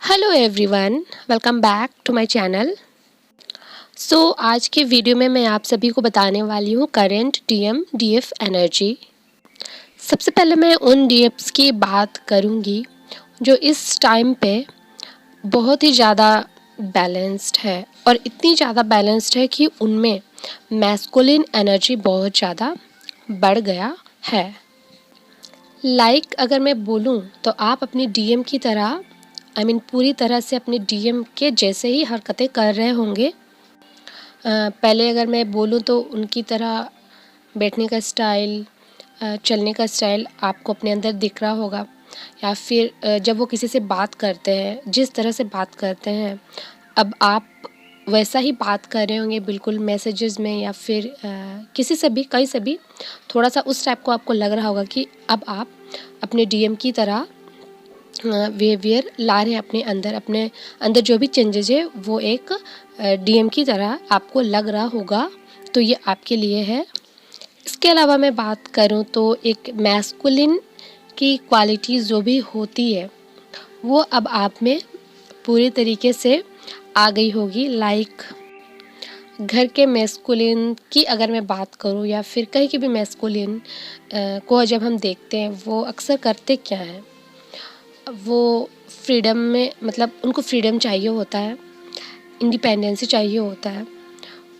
Hello everyone, welcome back to my channel. आज के video में मैं आप सभी को बताने वाली हूँ करंट डीएम डीएफ एनर्जी। सबसे पहले मैं उन डीएफ्स की बात करूँगी जो इस टाइम पे बहुत ही ज़्यादा बैलेंस्ड है और इतनी ज़्यादा बैलेंस्ड है कि उनमें मैस्कुलिन एनर्जी बहुत ज़्यादा बढ़ गया है। अगर मैं बोलूँ तो आप अपनी डीएम की तरह पूरी तरह से अपने डीएम के जैसे ही हरकतें कर रहे होंगे। पहले अगर मैं बोलूँ तो उनकी तरह बैठने का स्टाइल, चलने का स्टाइल आपको अपने अंदर दिख रहा होगा, या फिर जब वो किसी से बात करते हैं जिस तरह से बात करते हैं अब आप वैसा ही बात कर रहे होंगे बिल्कुल मैसेजेस में, या फिर किसी से भी कहीं से भी थोड़ा सा उस टाइप को आपको लग रहा होगा कि अब आप अपने डीएम की तरह बिहेवियर ला रहे हैं अपने अंदर जो भी चेंजेस है वो एक डीएम की तरह आपको लग रहा होगा, तो ये आपके लिए है। इसके अलावा मैं बात करूँ तो एक मैस्कुलिन की क्वालिटीज़ जो भी होती है वो अब आप में पूरी तरीके से आ गई होगी। घर के मैस्कुलिन की अगर मैं बात करूँ या फिर कहीं की भी मैस्कुलिन को जब हम देखते हैं वो अक्सर करते क्या है, वो फ्रीडम में उनको फ्रीडम चाहिए होता है, इंडिपेंडेंसी चाहिए होता है,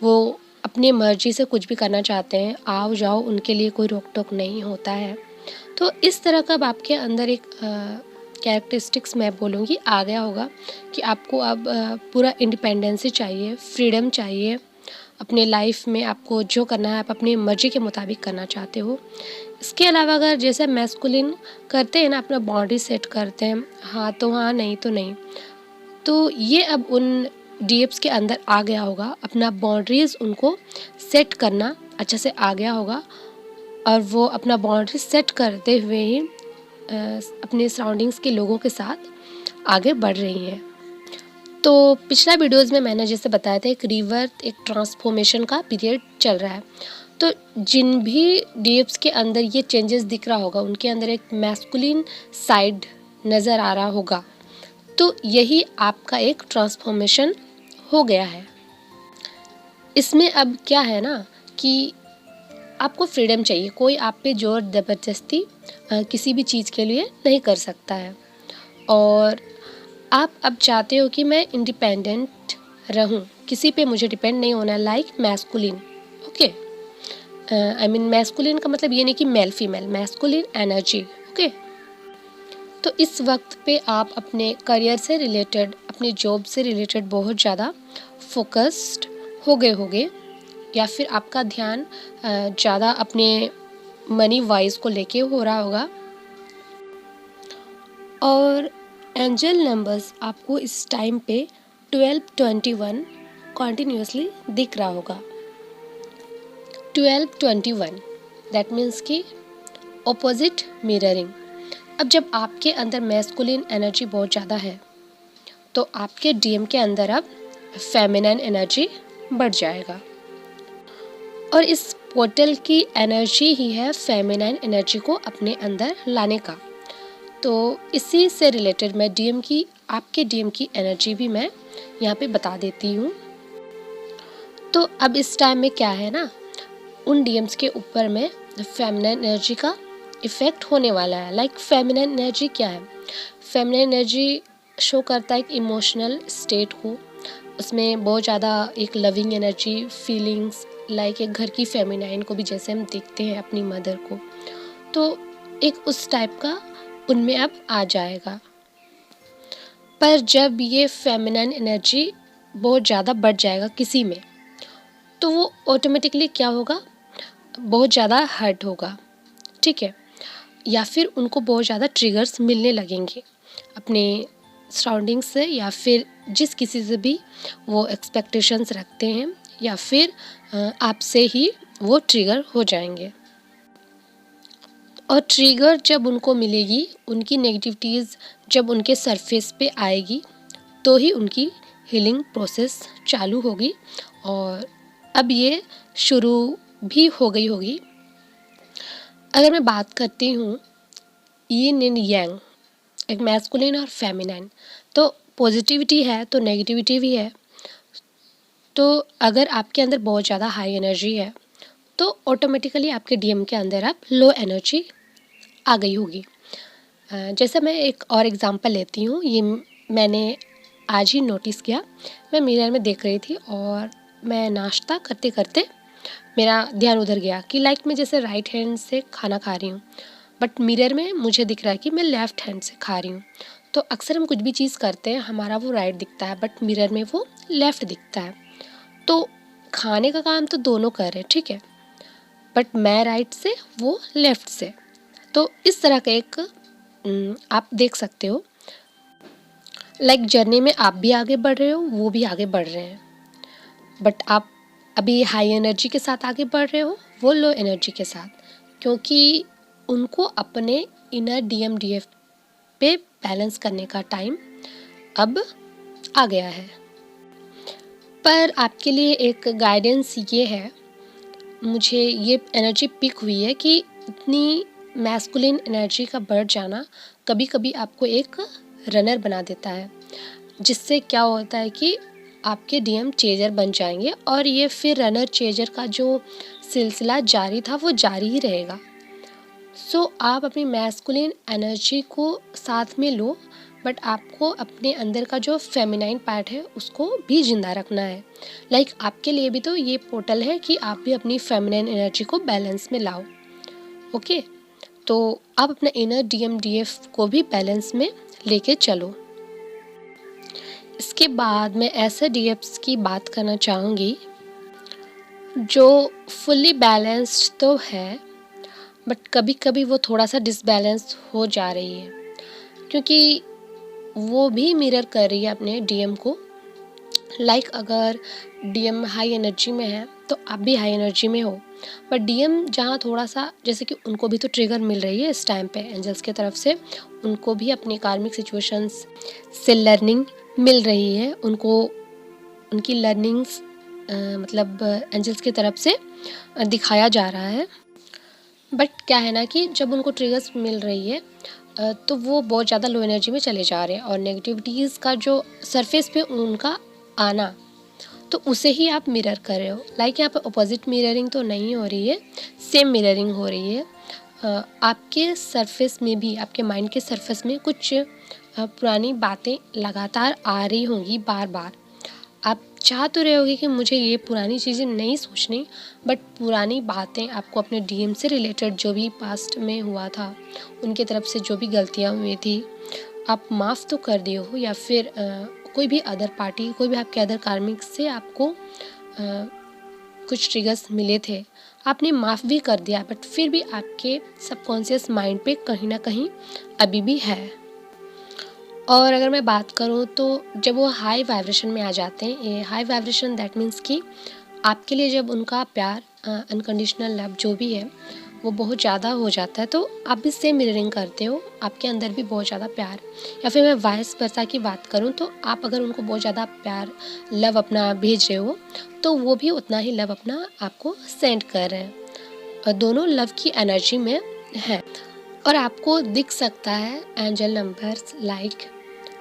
वो अपनी मर्ज़ी से कुछ भी करना चाहते हैं, आओ जाओ उनके लिए कोई रोक टोक नहीं होता है। तो इस तरह का अब आपके अंदर एक कैरेक्टरिस्टिक्स मैं बोलूँगी आ गया होगा कि आपको अब पूरा इंडिपेंडेंसी चाहिए, फ्रीडम चाहिए। अपने लाइफ में आपको जो करना है आप अपनी मर्ज़ी के मुताबिक करना चाहते हो। इसके अलावा अगर जैसे मैस्कुलिन करते हैं ना, अपना बाउंड्री सेट करते हैं, हाँ तो हाँ, नहीं तो नहीं, तो ये अब उन डीएफ्स के अंदर आ गया होगा, अपना बाउंड्रीज़ उनको सेट करना अच्छा से आ गया होगा और वो अपना बाउंड्री सेट करते हुए ही अपने सराउंडिंग्स के लोगों के साथ आगे बढ़ रही हैं। तो पिछला वीडियोज़ में मैंने जैसे बताया था, एक रिवर्थ, एक ट्रांसफॉर्मेशन का पीरियड चल रहा है। तो जिन भी डीएफ्स के अंदर ये चेंजेस दिख रहा होगा उनके अंदर एक मैस्कुलिन साइड नज़र आ रहा होगा, तो यही आपका एक ट्रांसफॉर्मेशन हो गया है। इसमें अब क्या है ना कि आपको फ्रीडम चाहिए, कोई आप पे जोर ज़बरदस्ती किसी भी चीज़ के लिए नहीं कर सकता है, और आप अब चाहते हो कि मैं इंडिपेंडेंट रहूं, किसी पे मुझे डिपेंड नहीं होना, लाइक मैस्कुलिन। ओके, मैस्कुलिन का मतलब ये नहीं कि male female, masculine energy. Okay, तो इस वक्त पे आप अपने करियर से रिलेटेड, अपने जॉब से रिलेटेड बहुत ज़्यादा फोकस्ड हो गए होगे, या फिर आपका ध्यान ज़्यादा अपने मनी वाइज को लेके हो रहा होगा, और एंजल नंबर्स आपको इस टाइम पे 1221 कॉन्टिन्यूसली दिख रहा होगा। 1221 दैट मीन्स कि ऑपोजिट मिररिंग। अब जब आपके अंदर मैस्कुलिन एनर्जी बहुत ज़्यादा है तो आपके डीएम के अंदर अब फेमिनिन एनर्जी बढ़ जाएगा, और इस पोर्टल की एनर्जी ही है फेमिनिन एनर्जी को अपने अंदर लाने का। तो इसी से रिलेटेड मैं आपके डीएम की एनर्जी भी मैं यहाँ पे बता देती हूँ। तो अब इस टाइम में क्या है ना, उन डीएम्स के ऊपर में फेमिनिन एनर्जी का इफ़ेक्ट होने वाला है। फेमिनिन एनर्जी क्या है? फेमिनिन एनर्जी शो करता है एक इमोशनल स्टेट को, उसमें बहुत ज़्यादा एक लविंग एनर्जी, फीलिंग्स, एक घर की फेमिनाइन को भी जैसे हम देखते हैं अपनी मदर को, तो एक उस टाइप का उनमें अब आ जाएगा। पर जब ये फेमिनिन एनर्जी बहुत ज़्यादा बढ़ जाएगा किसी में, तो वो ऑटोमेटिकली क्या होगा, बहुत ज़्यादा हर्ट होगा, ठीक है, या फिर उनको बहुत ज़्यादा ट्रिगर्स मिलने लगेंगे अपने सराउंडिंग्स से, या फिर जिस किसी से भी वो एक्सपेक्टेशंस रखते हैं, या फिर आपसे ही वो ट्रिगर हो जाएंगे। और ट्रिगर जब उनको मिलेगी, उनकी नेगेटिविटीज़ जब उनके सरफेस पे आएगी, तो ही उनकी हीलिंग प्रोसेस चालू होगी, और अब ये शुरू भी हो गई होगी। अगर मैं बात करती हूँ यिन एंड यांग, एक मैस्कुलिन और फेमिनाइन, तो पॉजिटिविटी है तो नेगेटिविटी भी है। तो अगर आपके अंदर बहुत ज़्यादा हाई एनर्जी है तो ऑटोमेटिकली आपके डीएम के अंदर आप लो एनर्जी आ गई होगी। जैसे मैं एक और एग्जांपल लेती हूँ, ये मैंने आज ही नोटिस किया। मैं मिरर में देख रही थी और मैं नाश्ता करते करते मेरा ध्यान उधर गया कि लाइक मैं जैसे राइट हैंड से खाना खा रही हूँ, बट मिरर में मुझे दिख रहा है कि मैं लेफ़्ट हैंड से खा रही हूँ। तो अक्सर हम कुछ भी चीज़ करते हैं हमारा वो राइट दिखता है, बट मिरर में वो लेफ़्ट दिखता है। तो खाने का काम तो दोनों कर रहे हैं, ठीक है, बट मैं राइट से, वो लेफ़्ट से। तो इस तरह का एक आप देख सकते हो, लाइक जर्नी में आप भी आगे बढ़ रहे हो, वो भी आगे बढ़ रहे हैं, बट आप अभी हाई एनर्जी के साथ आगे बढ़ रहे हो, वो लो एनर्जी के साथ, क्योंकि उनको अपने इनर डीएम डीएफ पे बैलेंस करने का टाइम अब आ गया है। पर आपके लिए एक गाइडेंस ये है, मुझे ये एनर्जी पिक हुई है कि इतनी मैस्कुलिन एनर्जी का बढ़ जाना कभी कभी आपको एक रनर बना देता है, जिससे क्या होता है कि आपके डीएम चेजर बन जाएंगे और ये फिर रनर चेजर का जो सिलसिला जारी था वो जारी ही रहेगा। सो आप अपनी मैस्कुलिन एनर्जी को साथ में लो, बट आपको अपने अंदर का जो फेमिनाइन पार्ट है उसको भी जिंदा रखना है। लाइक आपके लिए भी तो ये पोर्टल है कि आप भी अपनी फेमिनाइन एनर्जी को बैलेंस में लाओ। ओके, तो आप अपना इनर डीएम डीएफ को भी बैलेंस में लेके चलो। इसके बाद मैं ऐसे डीएफ्स की बात करना चाहूँगी जो फुल्ली बैलेंस्ड तो है, बट कभी कभी वो थोड़ा सा डिसबैलेंस हो जा रही है, क्योंकि वो भी मिरर कर रही है अपने डीएम को। लाइक अगर डीएम हाई एनर्जी में है तो आप भी हाई एनर्जी में हो, बट डीएम जहाँ थोड़ा सा, जैसे कि उनको भी तो ट्रिगर मिल रही है इस टाइम पे एंजल्स की तरफ से, उनको भी अपनी कार्मिक सिचुएशंस से लर्निंग मिल रही है, उनको उनकी लर्निंग्स मतलब एंजल्स की तरफ से दिखाया जा रहा है। बट क्या है ना कि जब उनको ट्रिगर्स मिल रही है तो वो बहुत ज़्यादा लो एनर्जी में चले जा रहे हैं, और नेगेटिविटीज़ का जो सरफेस पे उनका आना, तो उसे ही आप मिरर कर रहे हो। लाइक यहाँ पे अपोजिट मिररिंग तो नहीं हो रही है, सेम मिररिंग हो रही है। आपके सरफेस में भी, आपके माइंड के सरफेस में कुछ पुरानी बातें लगातार आ रही होंगी बार बार। आप चाह तो रहे होगे कि मुझे ये पुरानी चीज़ें नहीं सोचनी, बट पुरानी बातें आपको अपने डीएम से रिलेटेड जो भी पास्ट में हुआ था, उनके तरफ से जो भी गलतियाँ हुई थी, आप माफ़ तो कर दिए हो, या फिर कोई भी अदर पार्टी, कोई भी आपके अदर कार्मिक से आपको कुछ ट्रिगर्स मिले थे, आपने माफ़ भी कर दिया, बट फिर भी आपके सबकॉन्शियस माइंड पे कहीं ना कहीं अभी भी है। और अगर मैं बात करूँ तो जब वो हाई वाइब्रेशन में आ जाते हैं, ये हाई वाइब्रेशन दैट मीन्स कि आपके लिए जब उनका प्यार, अनकंडीशनल लव जो भी है वो बहुत ज़्यादा हो जाता है, तो आप भी सेम मिररिंग करते हो, आपके अंदर भी बहुत ज़्यादा प्यार। या फिर मैं वाइस वर्सा की बात करूँ तो आप अगर उनको बहुत ज़्यादा प्यार, लव अपना भेज रहे हो, तो वो भी उतना ही लव अपना आपको सेंड कर रहे हैं, और दोनों लव की एनर्जी में है। और आपको दिख सकता है एंजल नंबर्स, लाइक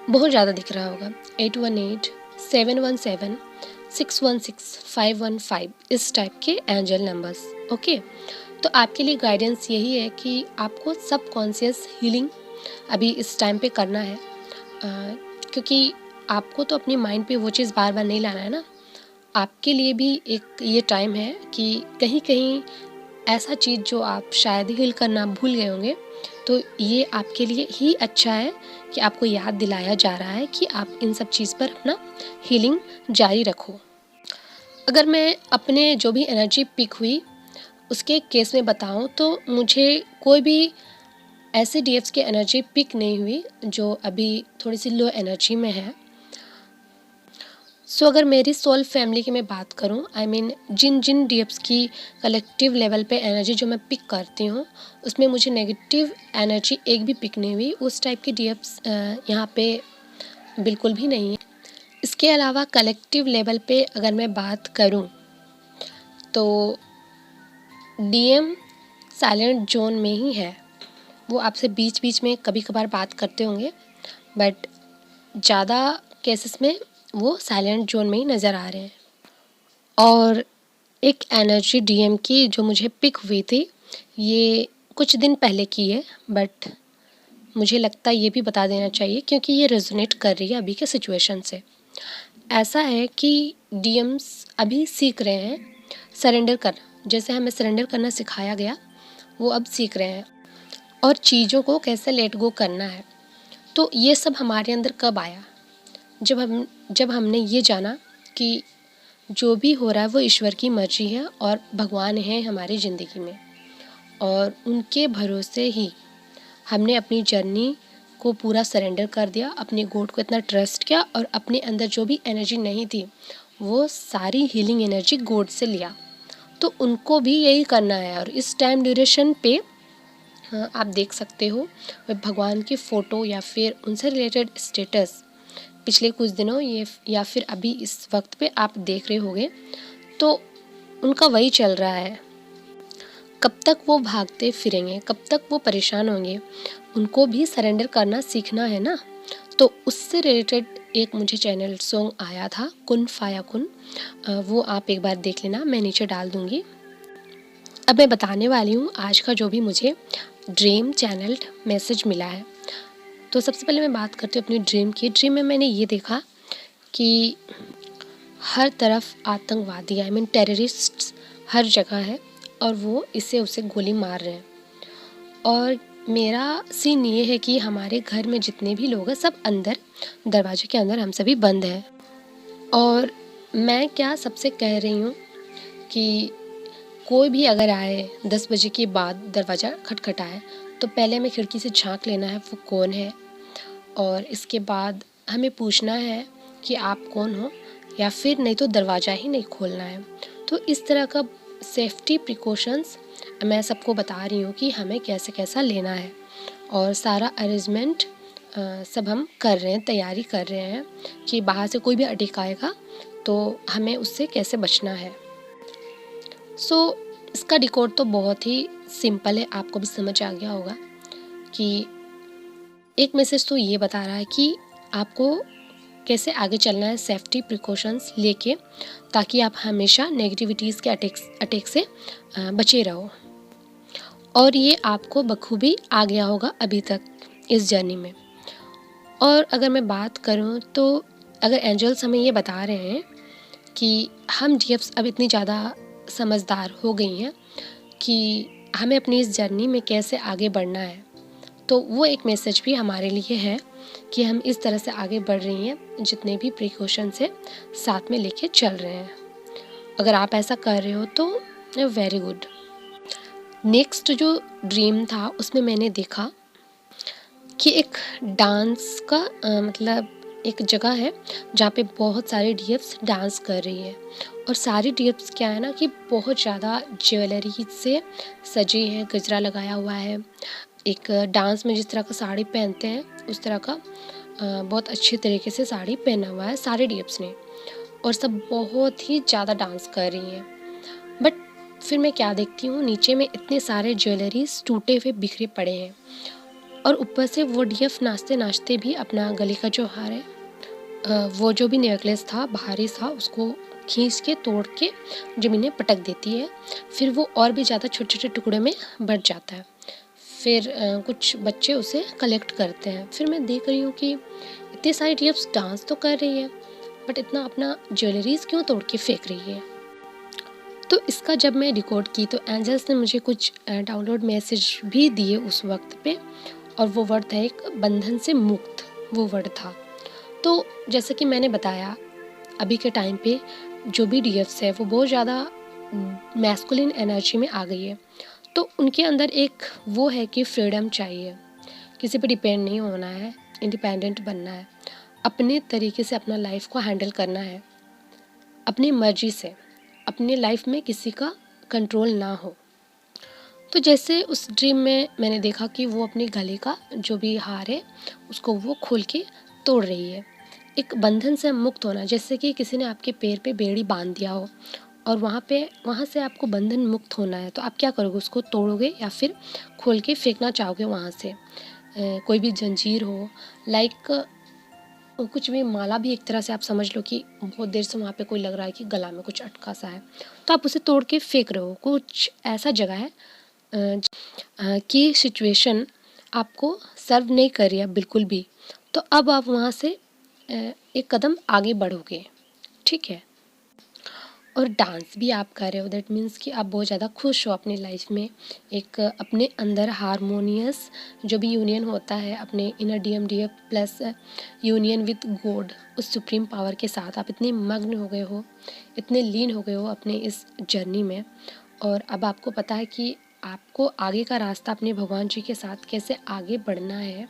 बहुत ज़्यादा दिख रहा होगा, 818-717-616-515, इस टाइप के एंजल नंबर्स। ओके, तो आपके लिए गाइडेंस यही है कि आपको सब कॉन्शियस हीलिंग अभी इस टाइम पे करना है, क्योंकि आपको तो अपनी माइंड पे वो चीज़ बार बार नहीं लाना है ना। आपके लिए भी एक ये टाइम है कि कहीं कहीं ऐसा चीज़ जो आप शायद हील करना भूल गए होंगे, तो ये आपके लिए ही अच्छा है कि आपको याद दिलाया जा रहा है कि आप इन सब चीज़ पर अपना हीलिंग जारी रखो। अगर मैं अपने जो भी एनर्जी पिक हुई उसके केस में बताऊं, तो मुझे कोई भी ऐसे डीएफ्स की एनर्जी पिक नहीं हुई जो अभी थोड़ी सी लो एनर्जी में है। सो अगर मेरी सोल फैमिली की मैं बात करूं, आई मीन जिन जिन डीएफ्स की कलेक्टिव लेवल पे एनर्जी जो मैं पिक करती हूं, उसमें मुझे नेगेटिव एनर्जी एक भी पिक नहीं हुई। उस टाइप की डीएफ्स यहाँ पे बिल्कुल भी नहीं है। इसके अलावा कलेक्टिव लेवल पे अगर मैं बात करूं तो डीएम साइलेंट जोन में ही है। वो आपसे बीच बीच में कभी कभार बात करते होंगे, बट ज़्यादा केसेस में वो साइलेंट जोन में ही नज़र आ रहे हैं। और एक एनर्जी डीएम की जो मुझे पिक हुई थी, ये कुछ दिन पहले की है, बट मुझे लगता है ये भी बता देना चाहिए क्योंकि ये रेजोनेट कर रही है अभी के सिचुएशन से। ऐसा है कि डीएम्स अभी सीख रहे हैं सरेंडर करना, जैसे हमें सरेंडर करना सिखाया गया वो अब सीख रहे हैं, और चीज़ों को कैसे लेट गो करना है। तो ये सब हमारे अंदर कब आया? जब हमने ये जाना कि जो भी हो रहा है वो ईश्वर की मर्जी है और भगवान है हमारी ज़िंदगी में, और उनके भरोसे ही हमने अपनी जर्नी को पूरा सरेंडर कर दिया, अपने गॉड को इतना ट्रस्ट किया, और अपने अंदर जो भी एनर्जी नहीं थी वो सारी हीलिंग एनर्जी गॉड से लिया। तो उनको भी यही करना है। और इस टाइम ड्यूरेशन पे आप देख सकते हो भगवान की फ़ोटो या फिर उनसे रिलेटेड स्टेटस पिछले कुछ दिनों ये या फिर अभी इस वक्त पे आप देख रहे होंगे, तो उनका वही चल रहा है। कब तक वो भागते फिरेंगे, कब तक वो परेशान होंगे, उनको भी सरेंडर करना सीखना है ना। तो उससे रिलेटेड एक मुझे चैनल सॉन्ग आया था, कुन फाया कुन, वो आप एक बार देख लेना, मैं नीचे डाल दूँगी। अब मैं बताने वाली हूँ आज का जो भी मुझे ड्रीम चैनल मैसेज मिला है। तो सबसे पहले मैं बात करती हूँ अपनी ड्रीम की। ड्रीम में मैंने ये देखा कि हर तरफ आतंकवादी टेररिस्ट हर जगह है, और वो इसे उसे गोली मार रहे हैं। और मेरा सीन ये है कि हमारे घर में जितने भी लोग हैं सब अंदर, दरवाजे के अंदर हम सभी बंद हैं। और मैं क्या सबसे कह रही हूँ कि कोई भी अगर आए 10 बजे के बाद दरवाज़ा खटखटाए तो पहले हमें खिड़की से झांक लेना है वो कौन है, और इसके बाद हमें पूछना है कि आप कौन हो, या फिर नहीं तो दरवाज़ा ही नहीं खोलना है। तो इस तरह का सेफ्टी प्रिकॉशंस मैं सबको बता रही हूँ कि हमें कैसे कैसा लेना है, और सारा अरेंजमेंट सब हम कर रहे हैं, तैयारी कर रहे हैं कि बाहर से कोई भी अटैक आएगा तो हमें उससे कैसे बचना है। सो इसका डिकोड तो बहुत ही सिंपल है, आपको भी समझ आ गया होगा कि एक मैसेज तो ये बता रहा है कि आपको कैसे आगे चलना है सेफ्टी प्रिकॉशंस लेके, ताकि आप हमेशा नेगेटिविटीज़ के अटैक से बचे रहो। और ये आपको बखूबी आ गया होगा अभी तक इस जर्नी में। और अगर मैं बात करूँ तो अगर एंजल्स हमें ये बता रहे हैं कि हम डीएफ्स अब इतनी ज़्यादा समझदार हो गई हैं कि हमें अपनी इस जर्नी में कैसे आगे बढ़ना है, तो वो एक मैसेज भी हमारे लिए है कि हम इस तरह से आगे बढ़ रही हैं, जितने भी प्रिकॉशन से साथ में लेके चल रहे हैं। अगर आप ऐसा कर रहे हो तो वेरी गुड। नेक्स्ट जो ड्रीम था उसमें मैंने देखा कि एक डांस का मतलब एक जगह है जहाँ पे बहुत सारे डीएफ्स डांस कर रही है, और सारी डीएफ्स क्या है ना कि बहुत ज़्यादा ज्वेलरी से सजी है, गजरा लगाया हुआ है, एक डांस में जिस तरह का साड़ी पहनते हैं उस तरह का बहुत अच्छे तरीके से साड़ी पहना हुआ है सारे डीएफ्स ने, और सब बहुत ही ज़्यादा डांस कर रही हैं। बट फिर मैं क्या देखती हूँ, नीचे में इतने सारे ज्वेलरीज टूटे हुए बिखरे पड़े हैं, और ऊपर से वो डीएफ नाचते नाचते भी अपना गले का जो हार है वो जो भी नेकलेस था भारी था उसको खींच के तोड़ के ज़मीन में पटक देती है। फिर वो और भी ज़्यादा छोटे छोटे टुकड़े में बट जाता है। फिर कुछ बच्चे उसे कलेक्ट करते हैं। फिर मैं देख रही हूँ कि इतने सारे डीएफ्स डांस तो कर रही है, बट इतना अपना ज्वेलरीज क्यों तोड़ के फेंक रही है। तो इसका जब मैं रिकॉर्ड की तो एंजल्स ने मुझे कुछ डाउनलोड मैसेज भी दिए उस वक्त पे, और वो वर्ड था एक बंधन से मुक्त, वो वर्ड था। तो जैसे कि मैंने बताया अभी के टाइम पे जो भी डीएफ्स है वो बहुत ज़्यादा मैस्कुलिन एनर्जी में आ गई है। तो उनके अंदर एक वो है कि फ्रीडम चाहिए, किसी पे डिपेंड नहीं होना है, इंडिपेंडेंट बनना है, अपने तरीके से अपना लाइफ को हैंडल करना है, अपनी मर्जी से, अपने लाइफ में किसी का कंट्रोल ना हो। तो जैसे उस ड्रीम में मैंने देखा कि वो अपने गले का जो भी हार है उसको वो खोल के तोड़ रही है। एक बंधन से मुक्त होना, जैसे कि किसी ने आपके पैर पे बेड़ी बांध दिया हो और वहाँ से आपको बंधन मुक्त होना है, तो आप क्या करोगे, उसको तोड़ोगे या फिर खोल के फेंकना चाहोगे वहाँ से। कोई भी जंजीर हो, लाइक और कुछ भी माला भी एक तरह से आप समझ लो कि बहुत देर से वहाँ पे कोई लग रहा है कि गला में कुछ अटका सा है, तो आप उसे तोड़ के फेंक रहे हो। कुछ ऐसा जगह है कि सिचुएशन आपको सर्व नहीं कर रही है बिल्कुल भी, तो अब आप वहाँ से एक कदम आगे बढ़ोगे, ठीक है। और डांस भी आप कर रहे हो, दैट मीन्स कि आप बहुत ज़्यादा खुश हो अपनी लाइफ में। एक अपने अंदर हारमोनियस जो भी यूनियन होता है अपने inner DMDF plus union with God, उस सुप्रीम पावर के साथ आप इतने मग्न हो गए हो, इतने लीन हो गए हो अपने इस जर्नी में। और अब आपको पता है कि आपको आगे का रास्ता अपने भगवान जी के साथ कैसे आगे बढ़ना है,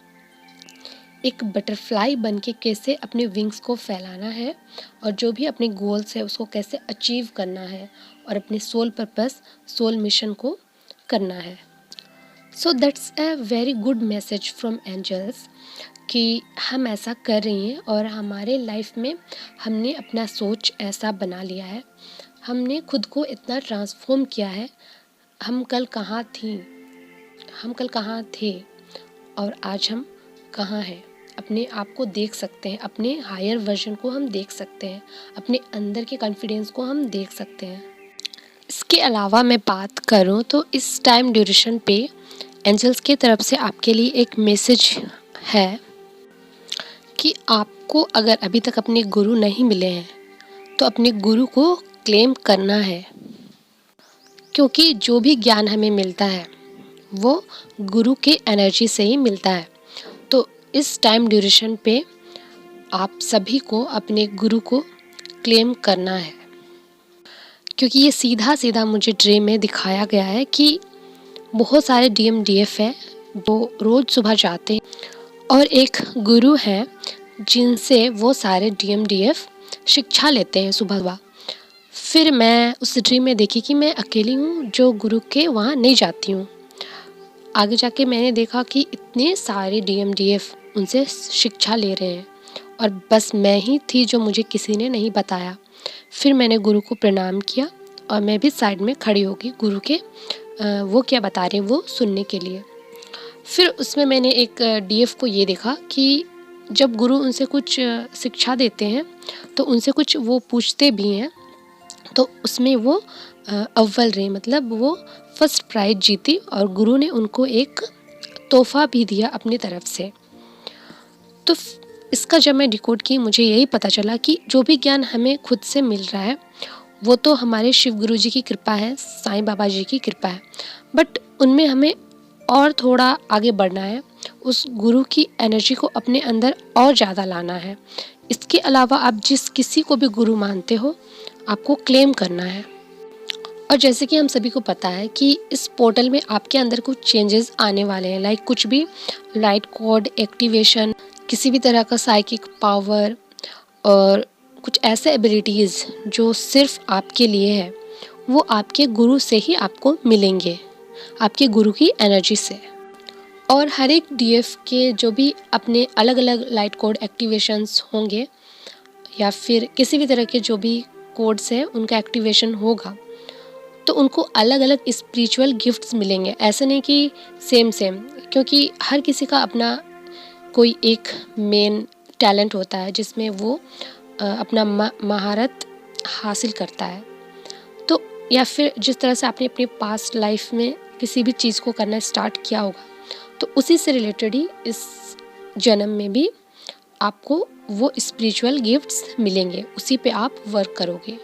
एक बटरफ्लाई बन के कैसे अपने विंग्स को फैलाना है, और जो भी अपने गोल्स है उसको कैसे अचीव करना है, और अपने सोल पर्पस, सोल मिशन को करना है। So that's a very good message from angels कि हम ऐसा कर रही हैं, और हमारे लाइफ में हमने अपना सोच ऐसा बना लिया है, हमने खुद को इतना ट्रांसफॉर्म किया है। हम कल कहाँ थी, हम कल कहाँ थे, और आज हम कहाँ हैं। अपने आप को देख सकते हैं, अपने हायर वर्जन को हम देख सकते हैं, अपने अंदर के कॉन्फिडेंस को हम देख सकते हैं। इसके अलावा मैं बात करूं तो इस टाइम ड्यूरेशन पे एंजल्स की तरफ से आपके लिए एक मैसेज है कि आपको अगर अभी तक अपने गुरु नहीं मिले हैं तो अपने गुरु को क्लेम करना है, क्योंकि जो भी ज्ञान हमें मिलता है वो गुरु के एनर्जी से ही मिलता है। तो इस टाइम ड्यूरेशन पे आप सभी को अपने गुरु को क्लेम करना है, क्योंकि ये सीधा सीधा मुझे ड्रीम में दिखाया गया है कि बहुत सारे DMDF है वो रोज़ सुबह जाते हैं, और एक गुरु है जिनसे वो सारे DMDF शिक्षा लेते हैं सुबह सुबह। फिर मैं उस ड्रीम में देखी कि मैं अकेली हूँ जो गुरु के वहाँ नहीं जाती हूँ। आगे जाके मैंने देखा कि इतने सारे DMDF उनसे शिक्षा ले रहे हैं, और बस मैं ही थी जो मुझे किसी ने नहीं बताया। फिर मैंने गुरु को प्रणाम किया, और मैं भी साइड में खड़ी होगी गुरु के वो क्या बता रहे हैं वो सुनने के लिए। फिर उसमें मैंने एक DF को ये देखा कि जब गुरु उनसे कुछ शिक्षा देते हैं तो उनसे कुछ वो पूछते भी हैं, तो उसमें वो अव्वल रहे, मतलब वो फर्स्ट प्राइज जीती, और गुरु ने उनको एक तोहफा भी दिया अपनी तरफ से। तो इसका जब मैं डिकोड की मुझे यही पता चला कि जो भी ज्ञान हमें खुद से मिल रहा है वो तो हमारे शिव गुरु जी की कृपा है, साईं बाबा जी की कृपा है, बट उनमें हमें और थोड़ा आगे बढ़ना है, उस गुरु की एनर्जी को अपने अंदर और ज़्यादा लाना है। इसके अलावा आप जिस किसी को भी गुरु मानते हो आपको क्लेम करना है। और जैसे कि हम सभी को पता है कि इस पोर्टल में आपके अंदर कुछ चेंजेस आने वाले हैं, लाइक कुछ भी लाइट कोड एक्टिवेशन, किसी भी तरह का साइकिक पावर, और कुछ ऐसे एबिलिटीज़ जो सिर्फ आपके लिए है वो आपके गुरु से ही आपको मिलेंगे, आपके गुरु की एनर्जी से। और हर एक DF के जो भी अपने अलग अलग लाइट कोड एक्टिवेशंस होंगे, या फिर किसी भी तरह के जो भी कोड्स हैं उनका एक्टिवेशन होगा, तो उनको अलग अलग स्पिरिचुअल गिफ्ट्स मिलेंगे। ऐसे नहीं कि सेम सेम, क्योंकि हर किसी का अपना कोई एक मेन टैलेंट होता है जिसमें वो अपना महारत हासिल करता है। तो या फिर जिस तरह से आपने अपनी पास्ट लाइफ में किसी भी चीज़ को करना स्टार्ट किया होगा, तो उसी से रिलेटेड ही इस जन्म में भी आपको वो स्पिरिचुअल गिफ्ट्स मिलेंगे, उसी पे आप वर्क करोगे।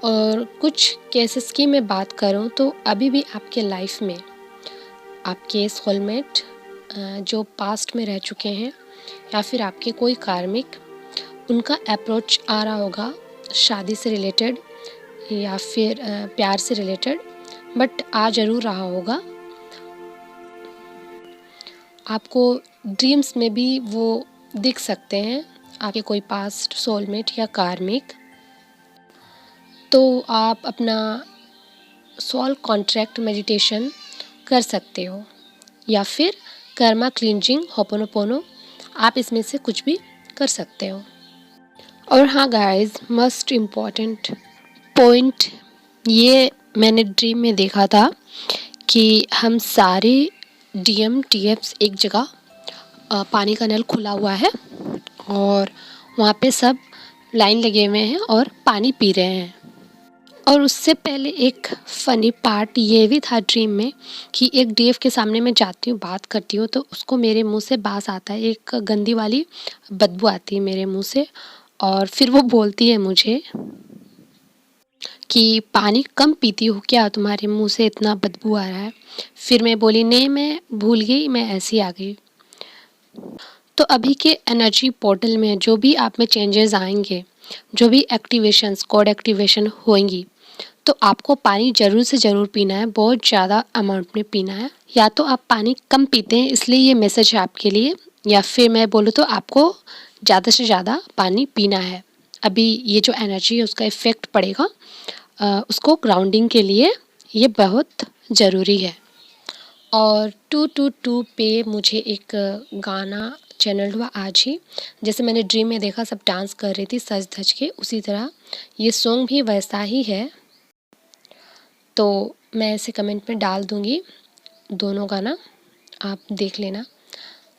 और कुछ केसेस की मैं बात करूं तो अभी भी आपके लाइफ में आपके सोलमेट जो पास्ट में रह चुके हैं, या फिर आपके कोई कार्मिक, उनका अप्रोच आ रहा होगा शादी से रिलेटेड या फिर प्यार से रिलेटेड, बट आ ज़रूर रहा होगा। आपको ड्रीम्स में भी वो दिख सकते हैं आपके कोई पास्ट सोलमेट या कार्मिक। तो आप अपना सोल कॉन्ट्रैक्ट मेडिटेशन कर सकते हो, या फिर कर्मा क्लींजिंग होपोनोपोनो, आप इसमें से कुछ भी कर सकते हो। और हाँ गाइस, मस्ट इम्पॉर्टेंट पॉइंट, ये मैंने ड्रीम में देखा था कि हम सारे DMDFs एक जगह पानी का नल खुला हुआ है, और वहाँ पे सब लाइन लगे हुए हैं और पानी पी रहे हैं। और उससे पहले एक फ़नी पार्ट ये भी था ड्रीम में कि एक देव के सामने मैं जाती हूँ, बात करती हूँ, तो उसको मेरे मुँह से बास आता है, एक गंदी वाली बदबू आती है मेरे मुँह से। और फिर वो बोलती है मुझे कि पानी कम पीती हो क्या, तुम्हारे मुँह से इतना बदबू आ रहा है। फिर मैं बोली नहीं, मैं भूल गई, मैं ऐसे ही आ गई। तो अभी के एनर्जी पोर्टल में जो भी आप में चेंजेस आएंगे, जो भी एक्टिवेशंस कोड एक्टिवेशन होंगी, तो आपको पानी ज़रूर से ज़रूर पीना है, बहुत ज़्यादा अमाउंट में पीना है। या तो आप पानी कम पीते हैं इसलिए ये मैसेज है आपके लिए, या फिर मैं बोलूँ तो आपको ज़्यादा से ज़्यादा पानी पीना है। अभी ये जो एनर्जी है उसका इफ़ेक्ट पड़ेगा, उसको ग्राउंडिंग के लिए ये बहुत ज़रूरी है। और 222 पे मुझे एक गाना चैनल हुआ आज ही, जैसे मैंने ड्रीम में देखा सब डांस कर रही थी सज धज के, उसी तरह ये सॉन्ग भी वैसा ही है। तो मैं इसे कमेंट में डाल दूँगी दोनों गाना, आप देख लेना।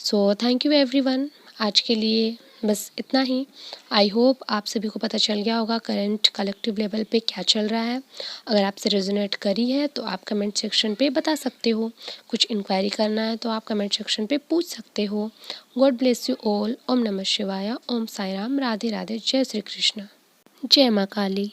सो थैंक यू एवरीवन, आज के लिए बस इतना ही। आई होप आप सभी को पता चल गया होगा करंट कलेक्टिव लेवल पे क्या चल रहा है। अगर आपसे रेजोनेट करी है तो आप कमेंट सेक्शन पे बता सकते हो, कुछ इंक्वायरी करना है तो आप कमेंट सेक्शन पे पूछ सकते हो। God bless you all. Om नमः शिवाय, ओम साई राम, राधे राधे, जय श्री कृष्ण, जय माँ काली।